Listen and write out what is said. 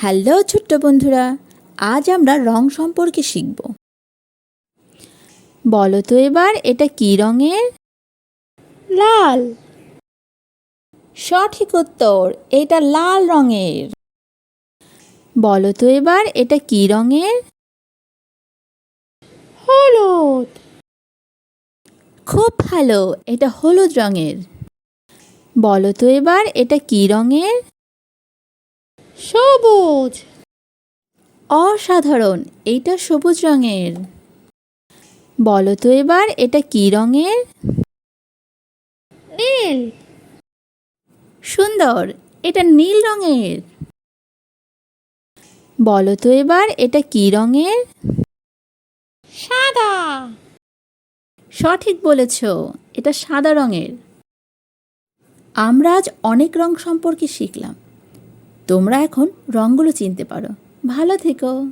Hello ছোট্ট বন্ধুরা, আজ আমরা রং সম্পর্কে শিখব। বলো তো এবার এটা কী রঙের? লাল। সঠিক উত্তর, এটা লাল রঙের। বলো তো এবার এটা কী রঙের? হলুদ। খুব ভালো, এটা হলুদ রঙের। বলো তো এবার এটা কী রঙের? সবুজ। অসাধারণ, এটা সবুজ রঙের। বলো তো এবার এটা কী রঙের? নীল। সুন্দর, এটা নীল রঙের। বলো তো এবার এটা কী রঙের? সাদা। সঠিক বলেছ, এটা সাদা রঙের। আমরা আজ অনেক রং সম্পর্কে শিখলাম। তোমরা এখন রঙগুলো চিনতে পারো। ভালো থেকো।